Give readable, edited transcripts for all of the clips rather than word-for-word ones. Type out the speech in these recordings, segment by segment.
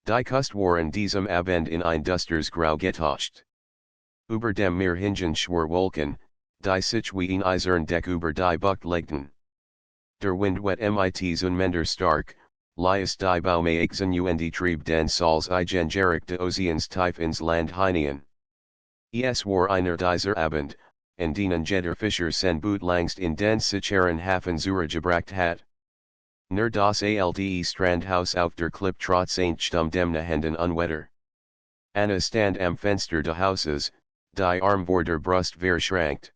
Die Kust waren diesem Abend in ein Dusters Grau getauscht. Über dem Meer hingen schwer Wolken, die sich wie ein Eiserndeck über die Bucht legten. Der Wind wet mit unmender stark, lies die Baume aixen und trieb den Sols igen gerickt Ozeans tief ins Land hinein. Es war einer dieser Abend, an denen jeder Fischer sen Boot langst in den sicheren Hafen gebracht hat. Nur das alte Strandhaus auf der Klipp trotz Sturm dem Nahenden Unwetter. Anna stand am Fenster des Hauses, die Arm vor der Brust verschränkt.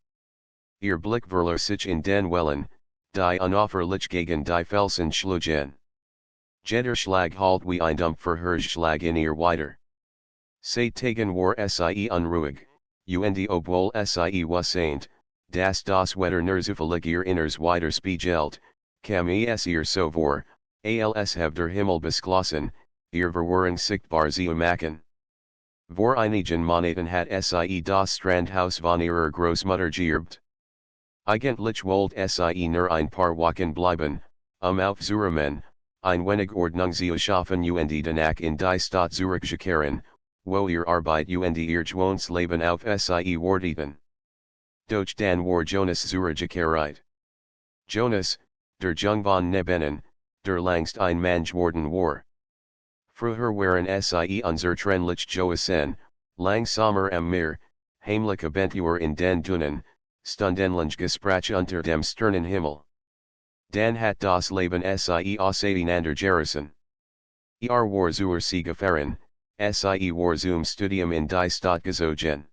Ihr Blick verlor sich in den Wellen, die unaufhörlich gegen die Felsen schlugen. Jeder Schlag halt wie ein dumpfer Schlag in ihr weiter. Seit Tagen war sie unruhig, und obwohl sie wusste, dass das Wetter nur zufällig ihr Inners weiter spiegelt, kam es ihr so vor, als have der Himmel beschlossen, ihr Verwahren sichtbar zu machen. Vor einigen Monaten hat sie das Strandhaus von ihrer Großmutter geerbt. Eigentlich wollte sie nur ein paar Wochen bleiben, aufzuräumen, ein wenig Ordnung zu schaffen und danach in die Stadt zurückzukehren, wo ihr Arbeit und ihr Gewohnsleben auf sie warteten. Doch dann war Jonas zurückgekehrt. Jonas, der Jung von Nebenen, der langst ein Mann geworden war. Früher waren sie unzertrennlich Joasen, langsamer am Meer, heimlich Abentur in den Dünen, stundenlang Gespräche unter dem Sternenhimmel. Dan hat das Leben sie auseinander gerissen. War zur sie gefahren, sie war zum Studium in die Stadt gezogen.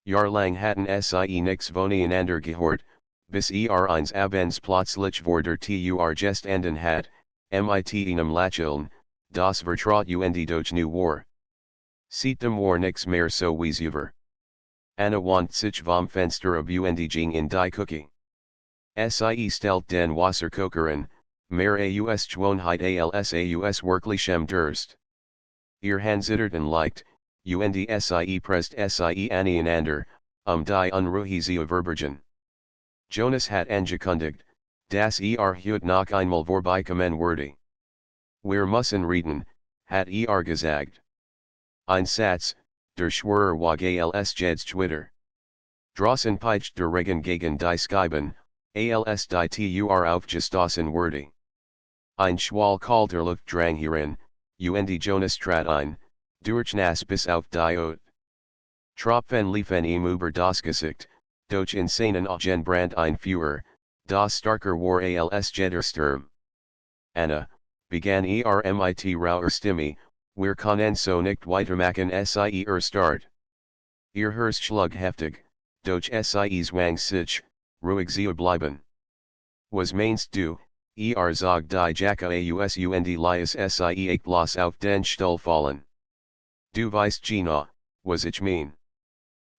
Jahrlang hatten sie nix voneinander gehört, bis eins Abends plötzlich vor der Tür gestanden hat, mit einem Lächeln, das vertraut und doch nu war. Seitdem war nix mehr so wie zuvor. Anna wand sich vom Fenster ab und ging in die Küche. Sie stellt den Wasserkocher an, mehr aus Gewohnheit als aus wirklichem Durst. Ihr Hand zitterten leicht, und sie presst sie aneinander, die Unruhe zu verbergen. Jonas hat angekündigt, dass heute noch einmal vorbeikommen würde. Wir müssen reden, hat gesagt. Ein Satz, der Schwerer wage als jeds Twitter. Draußen peitscht der Regen gegen die Scheiben, als die Tur aufgestoßen wurde. Ein Schwall kalter Luft drang hierin, und Jonas trat ein, durchnass bis auf die Haut. Tropfen liefen ihm über das Gesicht, doch in seinen Augen brand ein Feuer, das starker war als jeder Sturm. Anna, begann mit rauer Stimme, wir können so nicht weitermachen sie Start. Ihr Herz schlug heftig, doch sie zwang sich, ruhig zu bleiben. Was meinst du, zog die Jacke aus und lies sie bloß auf den Stuhl fallen. Du weißt genau, was ich mein.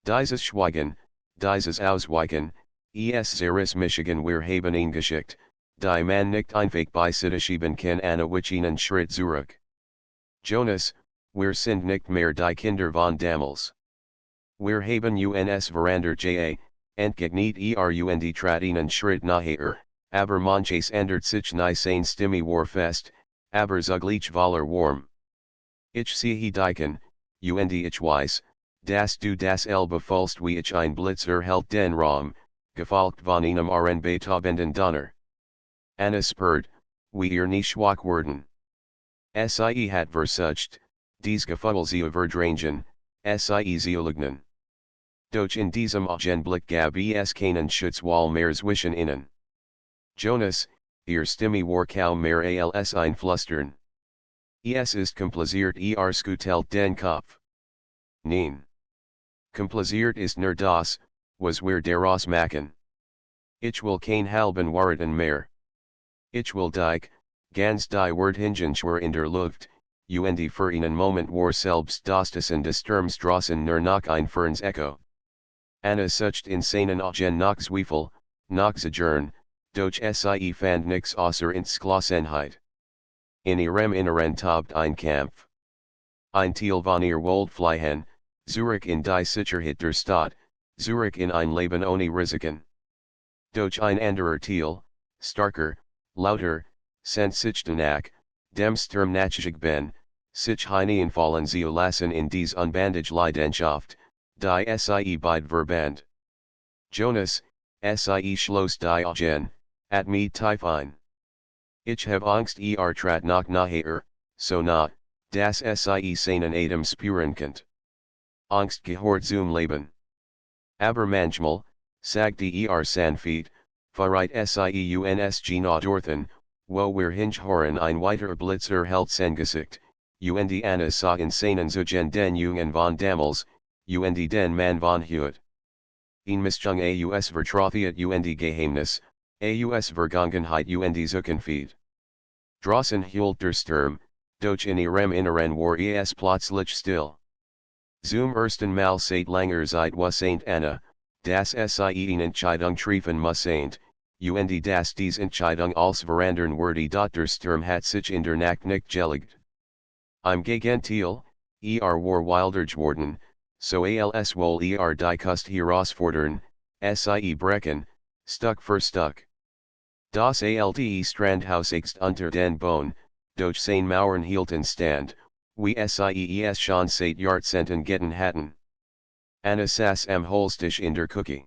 Dieses Schweigen, dieses Ausweichen, zeres Michigan wir haben eingeschickt, die man nicht einfach beiseiteschieben kann Anna wich einen Schritt zurück. Jonas, wir sind nicht mehr die Kinder von damals. Wir haben uns verandert entgegnet und trat einen Schritt nachher, aber manches ändert sich nie seine Stimme war fest, aber zugleich voller warm. Ich sehe diken, und ich weiß, dass du das befolst wie ich ein Blitzer hält den Raum, gefolgt von einem Beethovenen Donner. Anna spurt, wie ihr nie schwach werden. Sie hat versucht, dies Gefühl zu verdrängen, sie zu leugnen. Doch in diesem Augenblick gab es keinen Schutz mehr zwischen ihnen. Jonas, ihr Stimme war kaum mehr als ein Flüstern. Es ist kompliziert schüttelt den Kopf. Nein. Kompliziert ist nur das, was wir daraus machen. Ich will kein halben Wahrheiten mehr. Ich will dich, ganz die Wörtchen schwer in der Luft, und für einen Moment war selbst das Tosen des Sturms draußen nur noch ein fernes Echo. Anna sucht in seinen Augen nach Zweifel, nach Zagern, doch sie fand nix außer Entschlossenheit. In ihrem Inneren tobt ein Kampf. Ein Teil von ihr wollte fliehen, zurück in die Sicherheit der Stadt, zurück in ein Leben ohne Risiken. Doch ein anderer Teil, starker, lauter, sehnt sich danach, dem Sturm nachzugehen, sich hineinfallen zu lassen in dies unbandage Leidenschaft, die sie beid verband. Jonas, sie schloss die Augen, at me tief ein. Ich habe Angst trat nach nachher, so nah, das sie seinen Atem spüren könnt. Angst gehört zum Leben. Aber manchmal, sagt sanfte, verreit sie uns nach dorthin, wo wir hinhören ein weiter Blitzer hält sein Gesicht, und Anna sah in seinen Zeugen den Jungen von damals, und den Mann von heute. Ein Mischung aus Vertrautheit und Geheimnis, aus Vergangenheit und Zukunft. Draußen hüllt der Sturm, doch in ihrem Inneren war es plötzlich still. Zum ersten Mal seit langer Zeit was Anna, das sie in Entscheidung treffen musste, und das dies Entscheidung als verandern würde der Sturm hat sich in der Nacht nicht gelegt. Im Gegenteil, war wilder geworden, so als wohl die Kust herausfordern, sie brechen, Stück für Stück. Das alte Strandhaus ist unter den Boden, doch seine Mauern hielten stand, wie sie schon seit Jahrzehnten getan hatten. Anna saß am Holztisch in der Küche.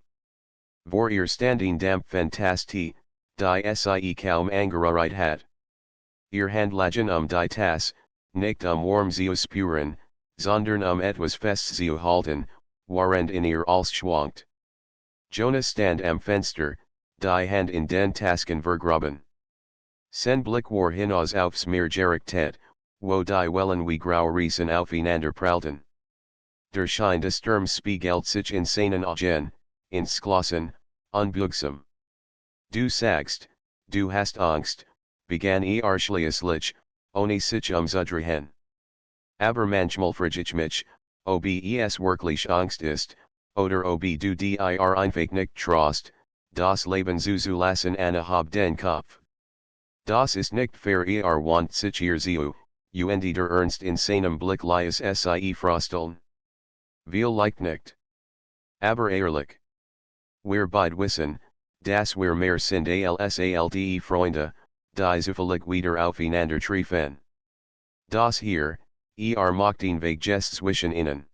Vor ihr standing damp Fantastie, die sie kaum angerührt hat. Ihr Handlagen die Tasse, nicht warm zu spüren, sondern etwas fest zu halten, während in ihr alles schwankt. Jonas stand am Fenster, die Hand in den Tasken vergraben. Sein Blick war hinaus aufs Meer gerichtet, wo die Wellen wie graue Riesen aufeinander prallten. Der Schein des Sturms spiegelt sich in seinen Augen, entschlossen, unbehugsam. Du sagst, du hast Angst, begann schließlich, ohne sich umzudrehen. Aber manchmal frage ich mich, ob es wirklich Angst ist, oder ob du dir einfach nicht traust, das Leben zu lassen. Anna hab den Kopf. Das ist nicht fair, want sich zu, und der Ernst in seinem Blick lies sie frosteln. Vielleicht nicht. Aber ehrlich. Wir beide wissen, dass wir mehr sind als alte Freunde, die zufällig wieder aufeinander treffen. Das hier, macht den Weg zwischen ihnen.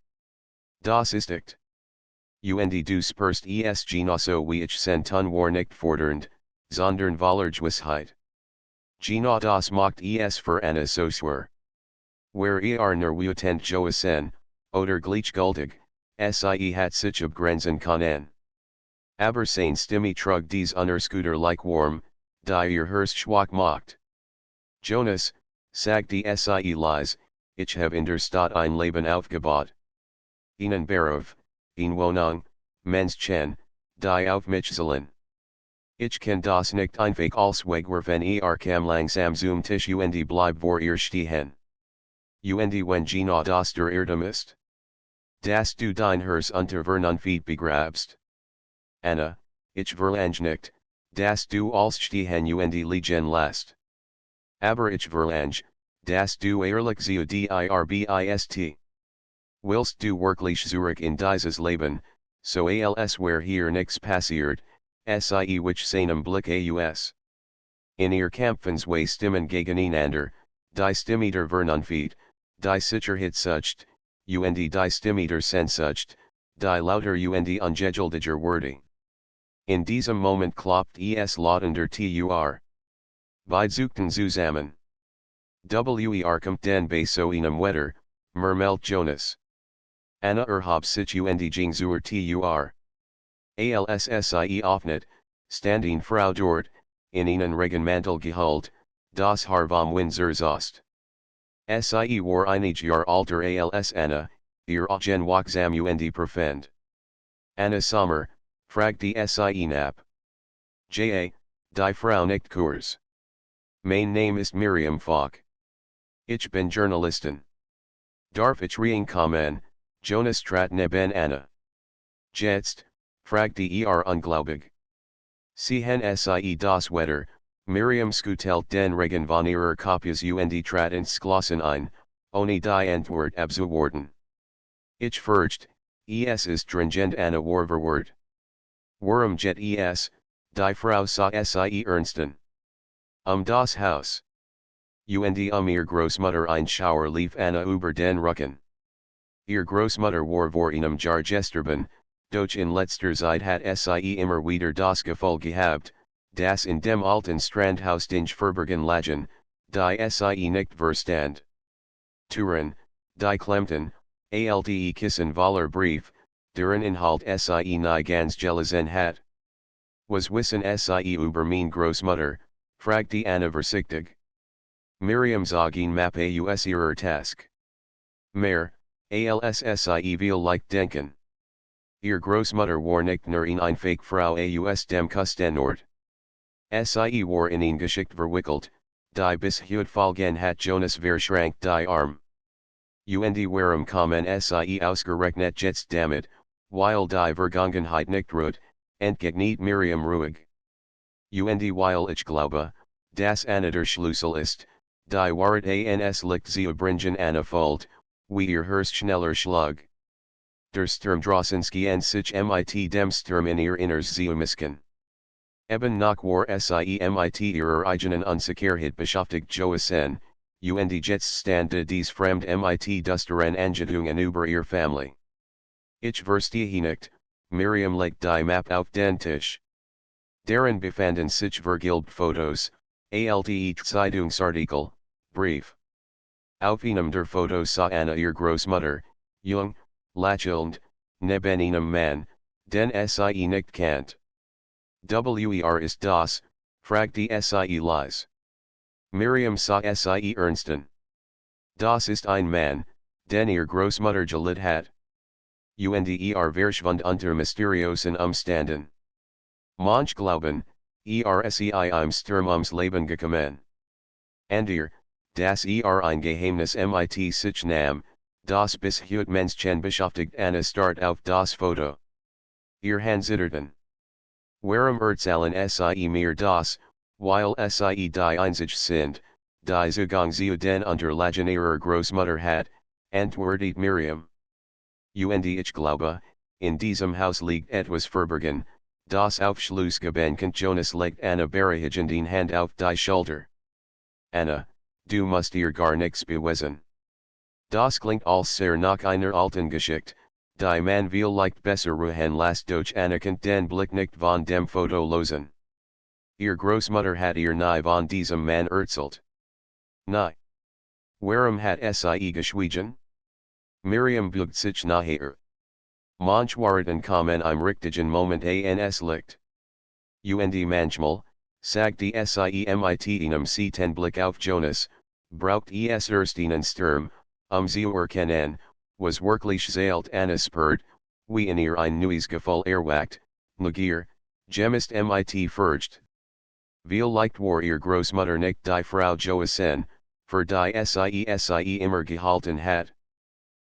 Das ist echt. Und du spürst es genauso wie ich tun war nicht fordernd, sondern voller Gewissheit. Genau das macht es für Anna so schwer. Wer nur wütend gewesen, oder gleichgültig, sie hat sich abgrenzen können. Aber seine Stimme trug dies unerschütterlich warm, die ihr Herz schwach macht. Jonas, sagte sie leise, ich habe in der Stadt ein Leben aufgebaut. Einen Beruf, eine Wohnung, Menschen, die auf mich zählen. Ich kann das nicht einfach als wegwerfen, kam langsam zum Tisch und bleib vor ihr stehen. Und wenn genau das der Irrtum ist? Dass du dein Herz unter Vernunft begrabst. Anna, ich verlange nicht, dass du als stehen und liegen lässt. Aber ich verlange, dass du ehrlich zu dir bist. Willst du wirklich zurück in dieses Leben, so als wär hier nichts passiert, sie wich seinem Blick aus. In ihr Kämpfen zwei Stimmen gegeneinander, die Stimme der Vernunft, die Sicherheit sucht, und die Stimme der Sehnsucht, die lauter und ungeduldiger wurde. In diesem Moment klopft es lautender Tur. Beide suchten zusammen. Kommt den bei so einem Wetter, murmelt Jonas. Anna hab sich und ging zur Tur. Als sie öffnet, standing Frau dort, in einen Regenmantel gehüllt, das Haar vom Wind zerzaust. Sie war einige Jahr alter als Anna, ihr Augen wachsam und profound. Anna Sommer, fragte sie nach. Die Frau nicht kurz. Mein Name ist Miriam Falk. Ich bin Journalistin. Darf ich reinkommen, Jonas trat neben Anna. Jetzt, fragte unglaubig. Sehen sie das Wetter, Miriam skutelt den Regen von ihrer Copies und trat entschlossen ein, ohne die Antwort abzuwarten. Ich fürcht, es ist dringend. Anna war verwirrt. Warum jet die Frau sah sie ernsten. Das Haus. Und ihr Großmutter ein Schauerlief Anna über den Rücken. Ihr Großmutter war vor einem Jahr gestorben, doch in letzter Zeit hat sie immer wieder das Gefühl gehabt, dass in dem alten Strandhaus Dinge verborgen lagen, die sie nicht verstand. Turin, die Klempten, alte Kissen voller Brief, deren Inhalt sie nie ganz gelesen hat. Was wissen sie über meine Großmutter, fragte Anna vorsichtig. Miriam sagen Mappe us ihrer Task. Mehr, als sie viel leicht denken. Ihr Großmutter war nicht nur eine fake Frau aus dem Kustenort. Sie war in eine Geschichte verwickelt, die bis heute folgen hat Jonas verschrankt die Arm. Und warum kommen sie ausgerechnet jetzt damit, weil die Vergangenheit nicht ruht, entgegnet Miriam ruhig. Und weil ich glaube, dass Anna der Schlüssel ist, die Wahrheit ans Licht zu bringen Anna folgt, wie ihr Hörst schneller Schlag. Der Sturm draußen en sich mit dem Sturm in ihr Inners zu misken. Eben nach war sie mit ihrer eigenen Unsicherheit beschäftigt Joasen, und jetzt stand dies fremd mit dusteren Angetungen über ihr Family. Ich verstehe nicht, Miriam legt die Map auf den Tisch. Darin befanden sich vergilbt Fotos, alte Zeitungsartikel, Brief. Auf einem der Fotos sah Anna ihr Großmutter, jung, lächelnd, neben einem Mann, den sie nicht kennt. Wer ist das, fragte sie leise. Miriam sah sie ernsten. Das ist ein Mann, den ihr Großmutter geliebt hat. Und verschwand unter mysteriösen Umständen. Manch glauben, sei im Sturm ums Leben gekommen. Und das ein Geheimnis mit sich nahm, das bis heute Menschen beschäftigt Anna starrt auf das Foto. Ihr Hand zitterten. Warum erzählen sie mir das, weil sie die einzig sind, die Zugang zu den Unterlagen ihrer Großmutter hat, antwortet Miriam. Und ich glaube, in diesem Haus liegt etwas verborgen, das Aufschlussgebenken Jonas legt Anna beruhigend den Hand auf die Schulter. Anna, du musst ihr gar nichts beweisen. Das klingt als sehr nach einer alten Geschichte, die man vielleicht besser ruhen lässt doch Anna kennt den Blick nicht von dem Foto losen. Ihr Großmutter hat ihr nie von diesem Mann erzählt. Nie. Warum hat sie geschwiegen? Miriam beugt sich nachher. Manch Warten kommen im richtigen Moment ans Licht. Und manchmal, sagte sie mit einem seiten Blick auf Jonas, braucht es erst einen Sturm, zu erkennen, was wirklich zählt Anna spürt, wie in ihr ein neues Gefühl erwacht, Neugier, gemist mit Furcht. Vielleicht war ihr Großmutter nicht die Frau Joasen, für die sie immer gehalten hat.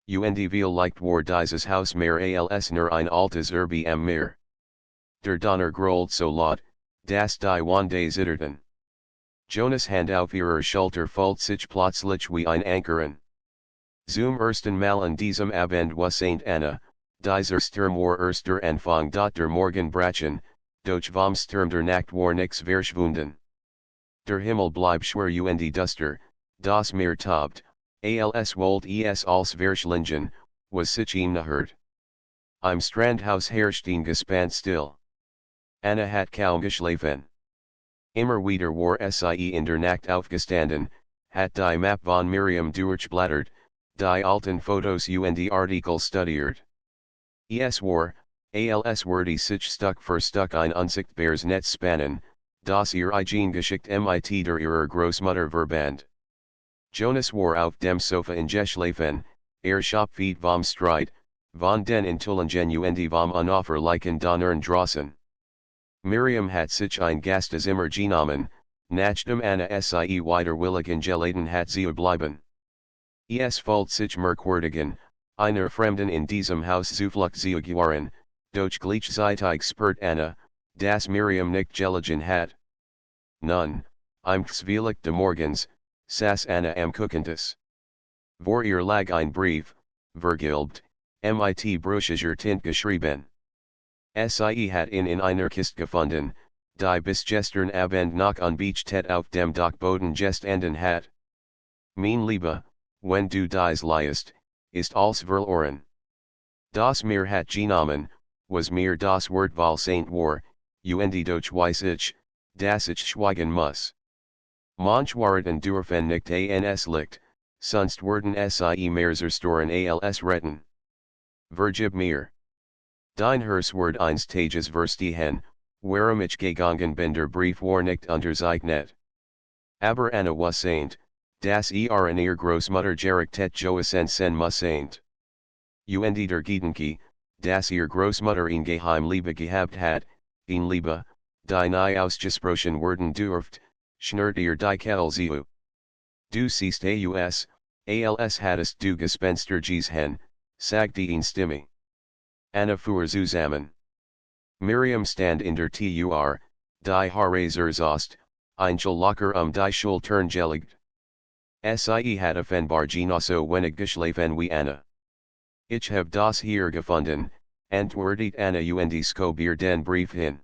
Und vielleicht war dieses Haus mehr als nur ein altes Erbe am Meer. Der Donner grollt so laut, dass die Wände zitterten. Jonas Hand auf ihrer Schulter folgt sich plötzlich wie ein Ankerin. Zum ersten Mal an diesem Abend was St. Anna, dieser Sturm war erster Anfang der Morgenbrachen, doch vom Sturm der Nacht war nix verschwunden. Der Himmel blieb schwer und duster, das Meer tobt, als wollt es als verschlingen, was sich ihm nahert. Im Strandhaus herrscht ein Gespann still. Anna hat kaum geschlafen. Immer wieder war sie in der Nacht aufgestanden, hat die Map von Miriam durchblättert, die alten Fotos und Artikel studiert. Es war, als würde sich Stück für Stück ein unsichtbares Netz spannen, das ihr eigen geschickt mit der ihrer Großmutter verband. Jonas war auf dem Sofa geschlafen, schopfiert vom Streit, von den Enthüllungen und vom unaufhörlichen Donnern draußen. Miriam hat sich ein Gastezimmer genommen, nachdem Anna sie widerwilligen geladen hat zu bleiben. Es fühlt sich merkwürdigen, einer Fremden in diesem Haus Zuflucht zu gewähren, doch gleichzeitig spürt Anna, dass Miriam nicht gelegen hat. Nun, im Zwillicht des Morgens, saß Anna am Küchentisch. Vor ihr lag ein Brief, vergilbt, mit brüchiger Tint geschrieben. Sie hat ihn in einer Kiste gefunden, die bis gestern Abend noch unbeachtet auf dem Dachboden gestanden hat. Mein Liebe, wenn du dies liest, ist alles verloren. Das mir hat genommen, was mir das Wort weil Saint war, und doch weiß ich, dass ich schweigen muss. Manchwaraten dürfen nicht ans Licht, sonst werden sie mehr zerstören als retten. Vergib mir. Dein Herzwort eines Tages verstehen, warum ich gegangen bin der Brief war nicht unterzeichnet. Aber Anna was Saint, das an ihr Großmutter gerichtet Joasen sen mussaint. Und der Gedanke, dass ihr Großmutter ihn geheim Liebe gehabt hat, ihn Liebe, die nie ausgesprochen werden dürft, schnürt ihr die Kehlzeu. Du siehst als hattest du Gespenster gesehen, sagte ihn Stimme. Anna fuhr zusammen. Miriam stand in der Tur, die Haare zerzost, Angel locker die Schultern gelegt. Sie hat offenbar genosso wenig geschlafen wie Anna. Ich hab das hier gefunden, antwortet Anna und skob ihr den Brief hin.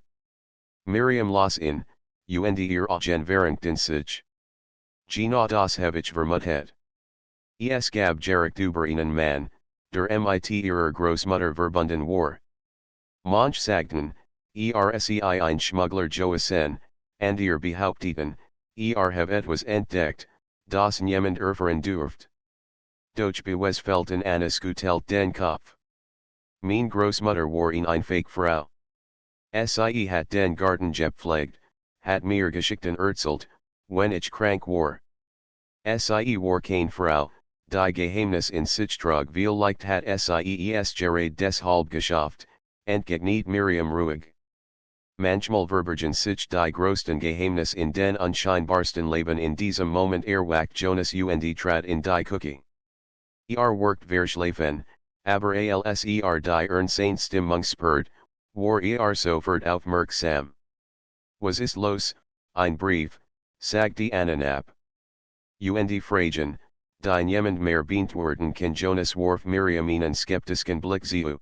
Miriam las in, und ihr Augen verengten sich. Genau das hab ich vermutet. Es gab Gerrit über einen Mann, der mit ihrer Großmutter verbunden war. Manch sagten, sei ein Schmuggler Joasen, and ihr behaupteten, have etwas entdeckt, das niemand erfahren dürft. Doch beweisfelten Annas geteilt den Kopf. Mein Großmutter war eine fake Frau. Sie hat den Garten gepflegt, hat mir Geschichten erzählt, wenn ich krank war. Sie war keine Frau, die Geheimnis in sich trug vielleicht hat es gerade deshalb geschafft, entgegnet Miriam ruhig. Manchmal verbergen sich die größten Geheimnis in den unscheinbarsten Leben in diesem Moment erwacht Jonas und trat in die Küche. Workt verschlafen, aber als die Ernstsein Stimmungsspurt, war sofort aufmerksam. Was ist los, ein Brief, sagte Anna knapp. Und fragen, die niemand mehr beantworten kann Jonas warf Miriam einen skeptischen Blick zu.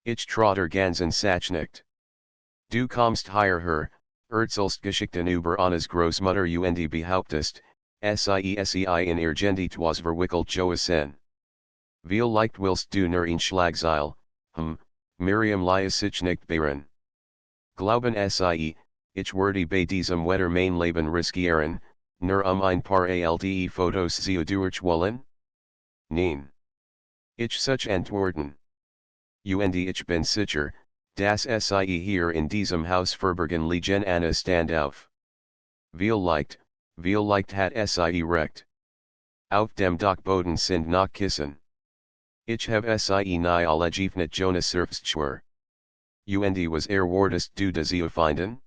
Ich trotter ganzen Sach nicht. Du kommst hierher, erzählst Geschichten über Annas Großmutter und behauptest, sei in ihr Genitwas verwickelt Joasen. Vielleicht willst du nur ein Schlagzeil, Miriam liest sich nicht beirren. Glauben sie, ich werde bei diesem Wetter mein Leben riskieren, nur ein paar alte Fotos zu durchwollen? Nein. Ich such antworten. Und ich bin sicher, dass sie hier in diesem Haus verbergen liegen. Anna stand auf. Vielleicht hat sie recht. Auf dem Dachboden sind noch Kissen. Ich hab sie nie alle geöffnet Jonas Surfstschwer. Und was wardest du da zu finden?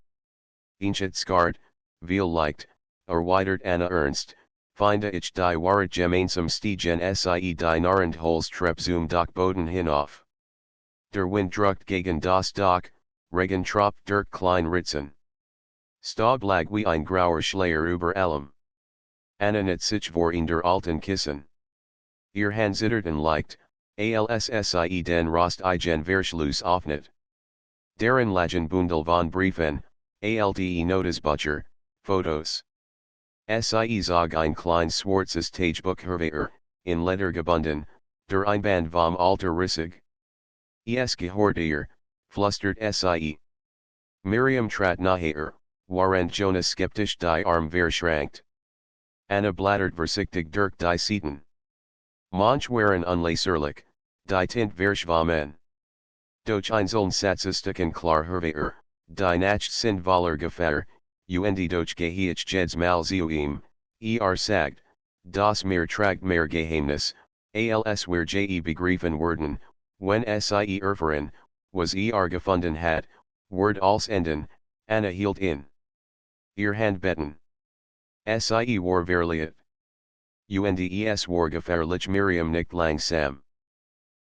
Inchet skart, vielleicht, erweitert Anna ernst, finde ich die Wahrheit gemeinsam stiegen sie die Narrenholztreppe zum Dachboden hinauf. Der Wind druckt gegen das Dach, Regen tropft durch kleine Ritzen. Staub lag wie ein grauer Schleier über allem. Anna net sich vor in der alten Kissen. Ihr Hand zitterten leicht, als sie den Rost igen Verschluss öffnet. Darin lagen Bundel von Briefen, alte Notizbücher, Fotos. Sie zog ein kleines schwarzes Tagebuch hervor, in Leder gebunden, der Einband vom Alter rissig. Es gehört ihr, flüstert sie. Miriam trat naher, während Jonas skeptisch die Arm verschränkt. Anna blattert vorsichtig durch die Seiten. Manch waren unleserlich, die Tint verschwammen. Doch einzelne Statistiken klar hervor, die Nacht sind voller Gefahr, und doch gehe ich jedes Mal zu ihm, sagt, das mir tragt mehr Geheimnis, als wir je begriffen werden, wenn sie erfahren, was gefunden hat, word als enden, Anna hielt in. Ihr Hand betten. Sie war verliert. Und es war gefährlich Miriam nicht langsam.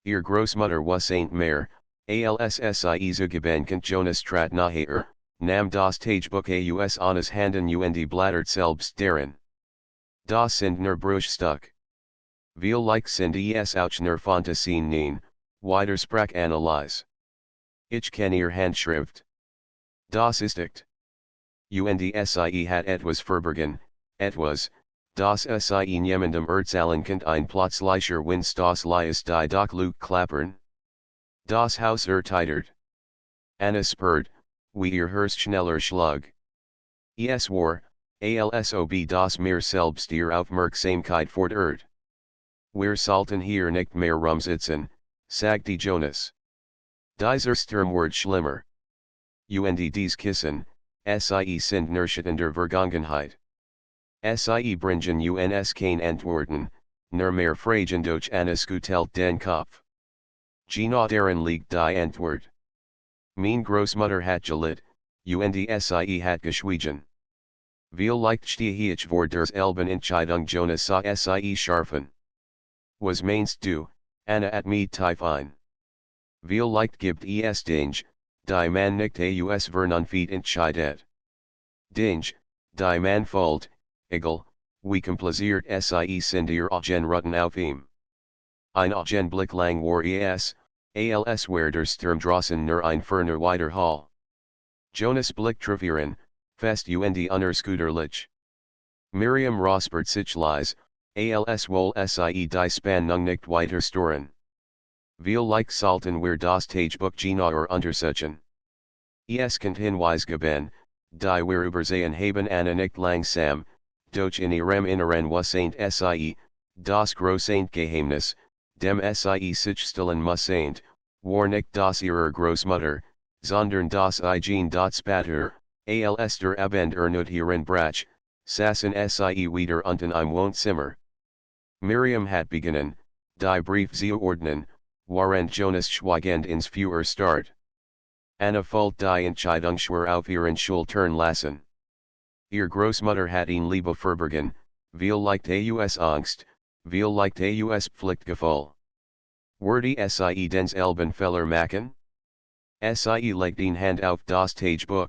Ihr Großmutter was ain't mehr, als sie zugebannt Jonas trat naher, nam das Tagebuch aus Annas Handen und blattert selbst darin. Das sind nur Bruchstück. Vielleicht sind es auch nur Fantasien nein, Widersprachanalyse. Ich kann ihr Handschrift. Das ist echt. Und sie hat etwas verbergen, etwas, Das Sie niemandem erzählen könnt ein plötzlicher Winst das Lies die doch Luke klappern. Das Haus ertitert. Anna spurt, wie ihr Hörst schneller Schlag. Es war, alsob das mir selbst ihr Aufmerksamkeit fordert. Wir sollten hier nicht mehr rumsitzen, sagte Jonas. Dieser Sturm wird schlimmer. Und dies Kissen, Sie sind nicht in der Vergangenheit. Sie bringen uns kein Antworten, nur mehr Fragen durch eines geteilt den Kopf. Genau darin liegt die Antwort. Mein Großmutter hat gelitten, und Sie hat geschwiegen. Vielleicht stehe ich vor der Elben Entscheidung Jonas sah Sie scharfen. Was meinst du, Anna at me tief ein? Vielleicht gibt es Dinge, die man nicht aus Vernunft entscheidet. Dinge, die man fühlt, egal, wie kompliziert Sie sind ihr Augenrutten auf ihm. Ein Augenblick lang war als wär der Sturm draußen nur ein ferner weiter Hall. Jonas Blick treffen, fest und unerschütterlich. Miriam Rosbert sich leise, als wohl Sie die Spannung nicht weiter stören. Vielleicht sollten wir das Tagebuch genauer untersuchen. Es könnt Hinweis geben, die wir übersehen haben Anna nicht langsam, doch in ihrem Inneren wasseint Sie, das große Geheimnis, dem Sie sich stillen müssen, war nicht das ihrer Großmutter, sondern das Eigen das Spatter, als der Abend ernut hierin brach, sassen Sie wieder unten im Wohnzimmer. Miriam hat beginnen, die Brief zu ordnen, während Jonas schweigend ins Feuer starrt. Anna folgt die Entscheidung schwer auf ihren Schultern lassen. Ihr Großmutter hat ihn Liebe verbergen, vielleicht aus Angst, vielleicht aus Pflichtgefühl. Wurde Sie den Elben Fehler machen? Sie legt den Hand auf das Tagebuch,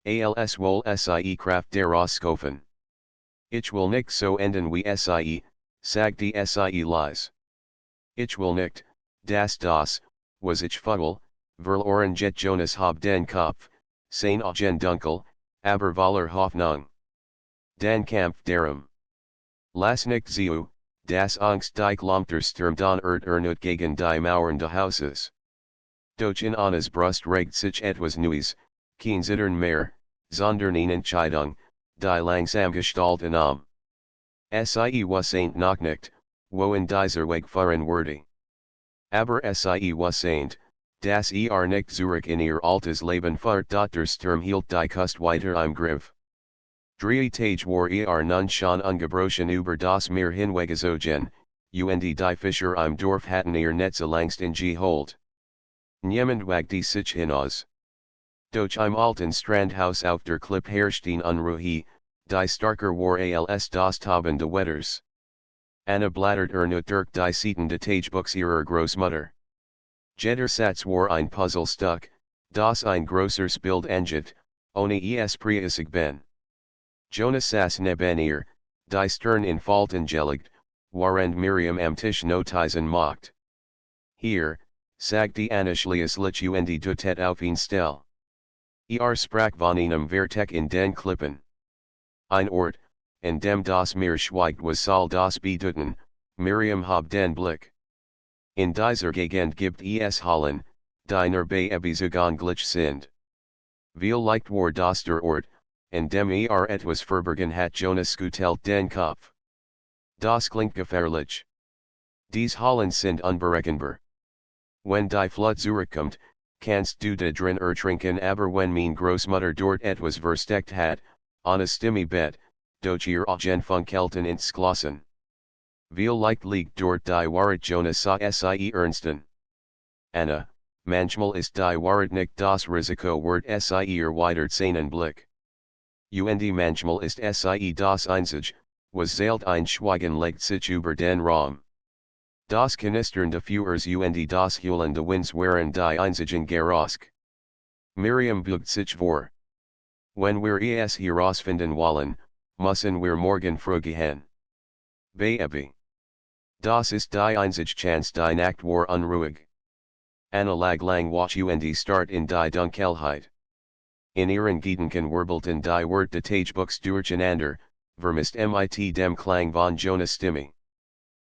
als wohl Sie Kraft daraus schaffen. Ich will nicht so enden wie Sie, sagte Sie leise. Ich will nicht, das, was ich Vogel, verloren jet Jonas hab den Kopf, sein Augen dunkel, aber voller Hoffnung. Den Kampf darum. Lass nicht zu, das Angst die Klompter Sturm don ernut gegen die Mauern des Hauses. Doch in Annas Brust regt sich etwas Neues, kein Zittern mehr, sondern eine Entscheidung, die langsam gestalten Sie wasseint noch nicht, wo in dieser Weg fahren würde. Aber Sie wasseint, dass nicht zurück in ihr altes Leben fahrt. Der Sturm hielt die Kust weiter im Griff. Drei Tage war nun schon ungebrochen über das Meer hinweggezogen, und die Fischer im Dorf hatten ihr Netze längst in geholt. Niemand wagte sich hinaus. Doch im alten Strandhaus auf der Klippe herrschten Unruhe, die starker war als das Toben des Wetters. Anna blattert ernut durch die Seiten des Tagebuchs ihrer Großmutter. Jeder Satz war ein Puzzlestück, das ein großes Bild angibt, ohne es preisig ben. Jonas saß neben ihr, die Stirn in Falten gelegt, während Miriam am Tisch Notizen macht. Hier, sagte Anna schließlich und deutet auf ihn still. Sprach von einem Vertek in den Klippen. Ein Ort, in dem das Meer schweigt was soll das bedeuten, Miriam hab den Blick. In dieser Gegend gibt es Hallen, die nur bei zugänglich sind. Vielleicht war das der Ort, in dem etwas verbergen hat Jonas geteilt den Kopf. Das klingt gefährlich. Dies Hallen sind unberechenbar. Wenn die Flut zurückkommt, kannst du da drin ertrinken, aber wenn mein Großmutter dort etwas versteckt hat, on a Stimme Bett, doch ihr Augen funkelten ins Glossen. Vielleicht liegt dort die Wahrheit Jonas sah Sie ernsten. Anna, manchmal ist die Wahrheit nicht das Risiko wert Sie erweitert seinen Blick. Und manchmal ist Sie das Einzige, was zählt ein Schweigen legt sich über den Raum. Das Knistern des Feuers und das Heulen des Winds waren die einzigen Geräusche. Miriam beugt sich vor. Wenn wir es herausfinden wollen, müssen wir morgen früh gehen. Baby. Das ist die einzige Chance die Nacht war unruhig. Anna lag lang wach und starrt in die Dunkelheit. In ihren Gedanken wirbelten die Wort des Tagebuchs durcheinander, vermisst mit dem Klang von Jonas Stimme.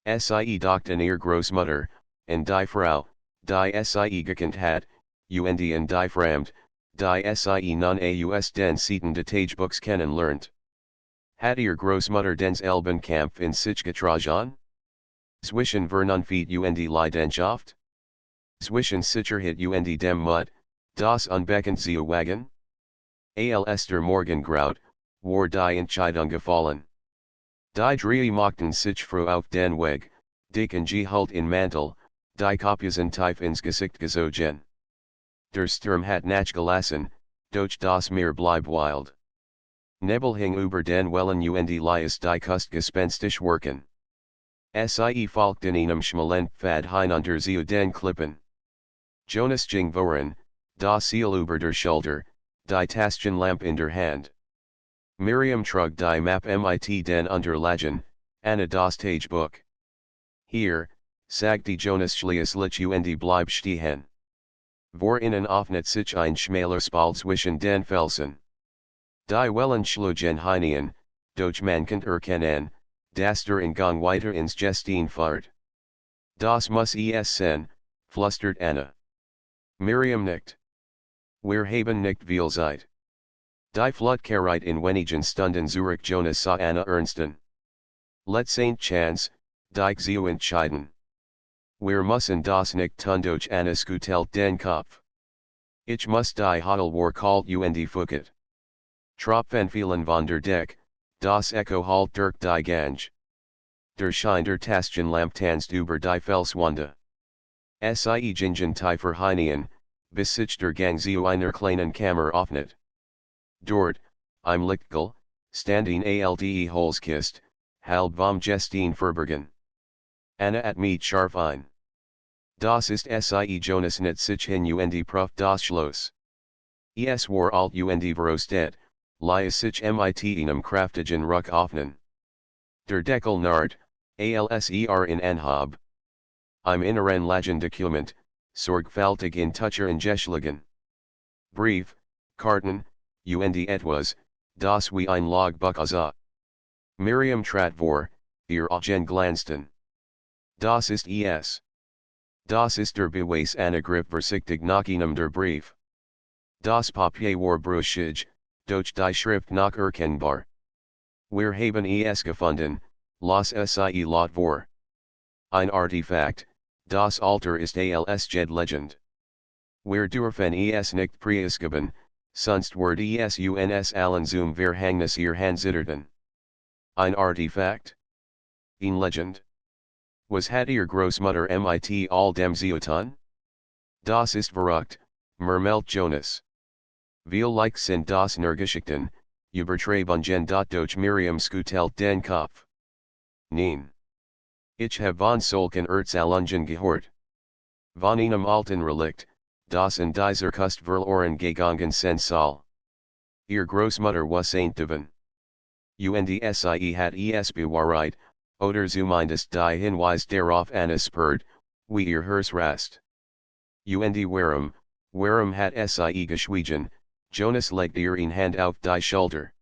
Sie docht an ihr Großmutter, und die Frau, die sie gekannt hat, und die Fremd, die sie nun aus den Seiten des Tagebuchs kennen lernt. Hat ihr Großmutter den Elbenkampf in sich getragen? Zwischen Vernunft und Leidenschaft? Zwischen Sicherheit und dem Mut, das unbekannt zu wagen? Als der Morgengraut, war die Entscheidung gefallen. Die Drei machten sich froh auf den Weg, dicken Gehalt in Mantel, die Kopien tief ins Gesicht gezogen. Der Sturm hat nachgelassen, doch das Meer blieb wild. Nebel hing über den Wellen und Lias die Kust gespenstisch wirken. Sie folgten einem schmalen Pfad hinunter zu den Klippen. Jonas ging voran, das Ziel über der Schulter, die Taschenlampe in der Hand. Miriam trug die Map mit den Unterlagen, Anna das Tagebuch. Hier, sagte Jonas schließlich und blieb stehen. Vor ihnen öffnet sich ein schmaler Spalt zwischen den Felsen. Die Wellen schlugen hinein, doch man konnte erkennen, dass der Ingang weiter ins Gestehen fahrt. Das muss es sein, flüstert Anna. Miriam nickt. Wir haben nicht viel Zeit. Die Flutkereit in wenigen Stunden zurück Jonas sah Anna ernsten. Let Saint Chance, dich zu entscheiden. Wir müssen das nicht tun doch Anna schüttelt den Kopf. Ich muss die Hodel war kalt und fucket. Tropfen fielen von der Deck, das Echo halt durch die Gange. Der Schein der Taschenlampe tanzt über die Felswände. Sie gingen tiefer hinein, bis sich der Gang zu einer kleinen Kammer öffnet. Dort, im Lichtgel, standing alde Holzkist, halb vom Gestehen verbergen. Anna at mich scharf ein. Das ist sie Jonas nicht sich hin und prüft das Schloss. Es war alt und verrostet, lies sich mit einem kraftigen Ruck öffnen. Der Deckel narrt, alser in Anhab. Im Inneren lagen Dokument, sorgfältig in Tucher geschlagen. Brief, Karten, und etwas, das wie ein Logbuch aussah. Miriam trat vor, ihr Augen glanzten. Das ist es. Das ist der Beweis Anna griff vorsichtig nach einem der Brief. Das Papier war brüchig, doch die Schrift noch erkennbar. Wir haben es gefunden, las sie laut vor. Ein Artefakt, das Alter ist als Jed Legend. Wir dürfen es nicht preisgeben, sonst wird es uns allen zum Verhängnis ihr Handzitterten. Ein Artefakt? Ein Legend? Was hat ihr Großmutter mit all dem Zeutun? Das ist verrückt, murmelt Jonas. Viel sind das Geschichten, übertrieben doch Miriam schüttelt den Kopf. Nein. Ich habe von solchen Erzählungen gehört. Von einem alten Relikt, das in dieser Kust verloren gegangen sein soll. Ihr Großmutter was ein Divan. Und sie hat es bewahrheit, oder zumindest die Hinweis darauf Anna spürt, wie ihr Herz rast. Und warum hat sie geschwiegen, Jonas legt ihr in Hand auf die Schulter.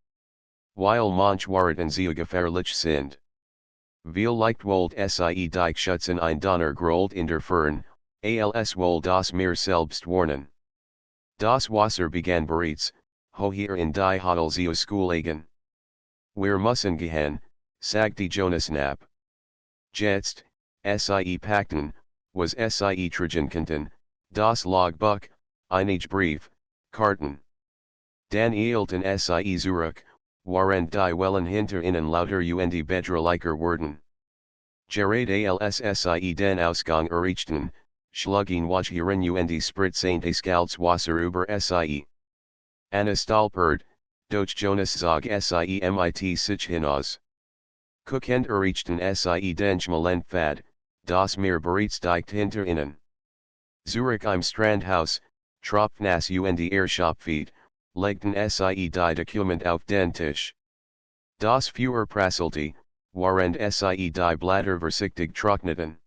Weil manch Warten sie gefährlich sind. Viel leicht wollt sie dich schützen ein Donner grollt in der Fern, als wohl das Meer selbst warnen. Das Wasser begann bereits, hier in die Hodel zu Schoolagen. Wir müssen gehen, sagte Jonas knapp. Jetzt, sie packten, was sie tragen konnten, das Logbuch, einige Brief, Karten. Dan eilten sie zurück, waren die Wellen hinter ihnen lauter und bedrohlicher wurden. Gerade als sie den Ausgang erreichten, schlugen Wachthieren und spritzten das Wasser über sie. Anna stolpert, doch Jonas zog sie mit sich hinaus. Guckend erreichten sie den schmalen Pfad, das Meer bereits dicht hinter ihnen. Zurück im Strandhaus, tropfnass und Shopfeed, legten sie die Dokument auf den Tisch. Das Feuer prasselte, während sie die Blätter vorsichtig trockneten.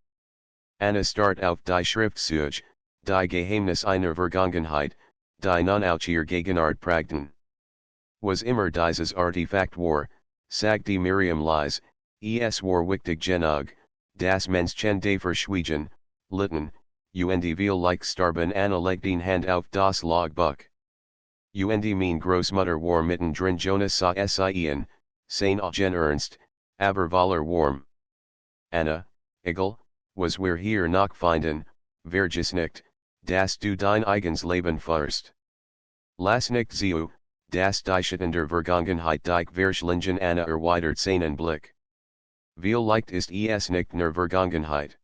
Anna starrt auf die Schriftzüge, die Geheimnis einer Vergangenheit, die nun auch ihr Gegenwart prägten. Was immer dieses Artefakt war, Sag die Miriam lies, es war wichtig genug, das Menschen dafür schwiegen, litten, und viel like starben Anna legt den Hand auf das Logbuch. Und mein Großmutter war mittendrin Jonas sah sien, sein Augen ernst, aber voller warm. Anna, egal, was wir hier noch finden, vergiss nicht, dass du dein eigens Leben führst. Lass nicht zu, dass die Schatten der Vergangenheit dich verschlingen Anna erweitert seinen Blick. Viel leicht ist es nicht nur Vergangenheit.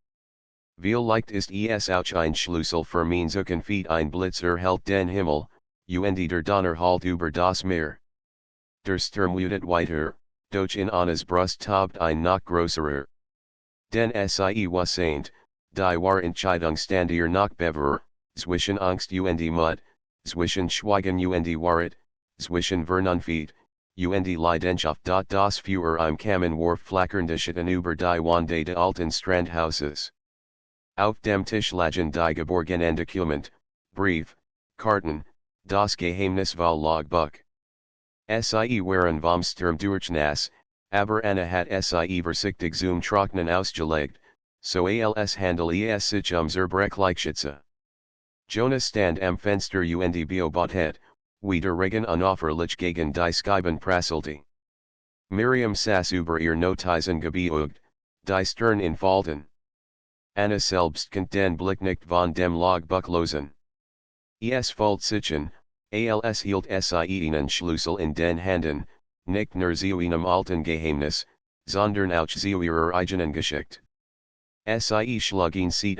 Viel leicht ist es auch ein Schlüssel für mein Zukunft ein Blitz erhellt den Himmel, und der Donner halt über das Meer. Der Sturm wutet weiter, doch in Annas Brust tobt ein noch größerer. Den sie wasseint, die Wahrentscheidungsstand ihr noch beverer, zwischen Angst und Mut, zwischen Schweigen und Wahrheit, zwischen Vernunft, und Leidenschaft. Das Führer im Kamen warf flackernde Schatten über die Wände de alten Strandhauses. Auf dem Tisch lagen die geborgenen Dokumente, Brief, Karten, das Geheimnis Wahl Logbuch. Sie waren vom Sturm durchnass, aber Anna hat sie vorsichtig zum Trocknen ausgelegt, so als handel es sich Zerbrechlichschütze. Jonas stand am Fenster und beobachtet, wie der Regen unauffällig gegen die Scheiben prasselte. Miriam saß über ihr Notizen gebeugt, die Stirn in Falten. Anna selbst konnte den Blick nicht von dem Logbuch losen. Es fühlt sich an, als hielt sie einen Schlüssel in den Händen, nicht nur zu einem alten Geheimnis, sondern auch zu ihrer eigenen Geschichte. Sie schlug ihn Seat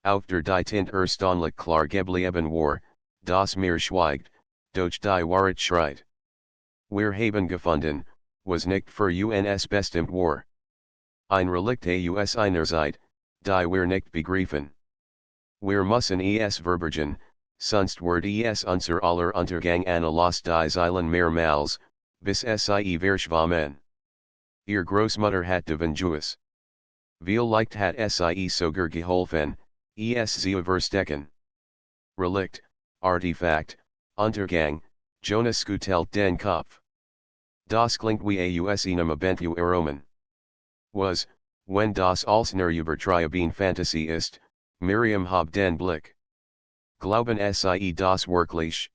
auf der die Tint erstaunlich klar geblieben war, das Meer schweigt, doch die Wahrheit schreit. Wir haben gefunden, was nicht für uns bestimmt war. Ein Relikt aus einer Zeit, die wir nicht begreifen. Wir müssen es verbergen, sonst wird es unser aller Untergang Anna los die Zeilen mehrmals, bis sie verschwammen. Ihr Großmutter hat Juice. Viel leicht hat sie sogar geholfen, es zu verstecken. Relikt, Artifact, Untergang, Jonas schüttelt den Kopf. Das klingt wie aus einem Abentueroman. Was, wenn das als nur übertrieben Fantasie ist, Miriam hab den Blick. Glauben sie das wirklich?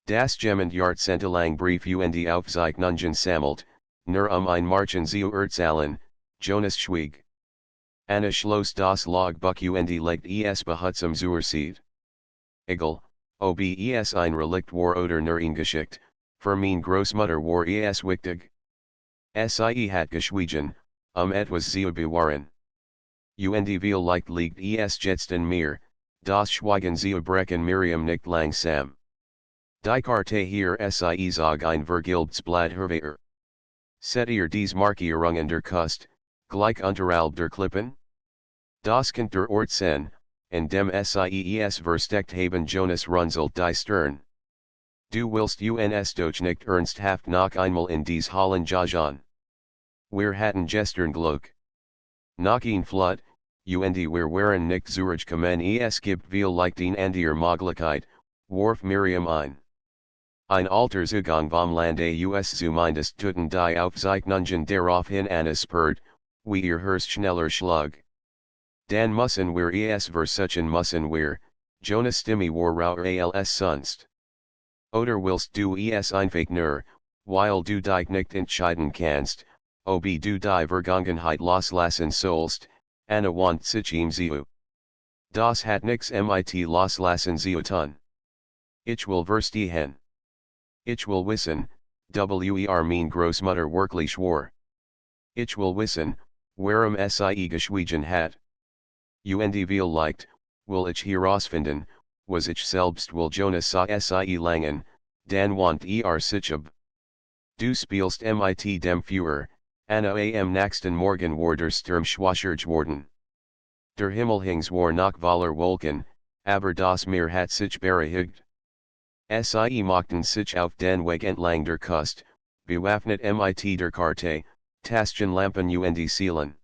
Das Jemand Jahrzehntelang Brief und Aufzeichnungen sammelt, nur ein Marchen zu erzählen, Jonas schwieg. Anna schloss das Logbuch und legt es behutsam zur Seite. Egal, ob es ein Relikt war oder nur ein Geschicht, für mein Großmutter war es wichtig. Sie hat geschwiegen, etwas zu bewahren. Und viel leicht liegt es jetzt in mir, das Schweigen zu brechen Miriam nicht langsam. Die Karte hier sie zog ein vergilbtes Blatt hervor. Seht ihr dies Markierungen der Kust, gleich unterhalb der Klippen? Das kennt der Ort sein, in dem es versteckt haben Jonas runzelt die Stirn. Du willst uns doch nicht ernsthaft noch einmal in dies Hallen jagen. Wir hatten gestern Glück. Noch ein Flood, und wir waren nicht zurechtgekommen es gibt viel Leichten an der Möglichkeit, warf Miriam ein. Ein alter Zugang vom Lande aus zumindest tuten die Aufzeichnungen daraufhin anspurt, wie ihr Herz schneller schlug. Dan müssen wir es versuchen müssen wir, Jonas Stimme war rauer als sonst. Oder willst du es einfach nur, weil du dich nicht entscheiden kannst, ob du die Vergangenheit loslassen sollst, Anna want sich ihm zu. Das hat nix mit loslassen zu tun. Ich will verstehen. Ich will wissen, wer mein Großmutter wirklich war. Ich will wissen, warum sie geschwiegen hat. Und viel leicht, will ich herausfinden, was ich selbst will Jonas sah sie langen, dann want sich ab. Du spielst mit dem Führer, Anna am nächsten Morgen war der Sturm schwächer geworden. Der Himmel hings war noch voller Wolken, aber das Meer hat sich beruhigt. Sie machten sich auf den Weg entlang der Kust, bewaffnet mit der Karte, Taschenlampen und Seelen.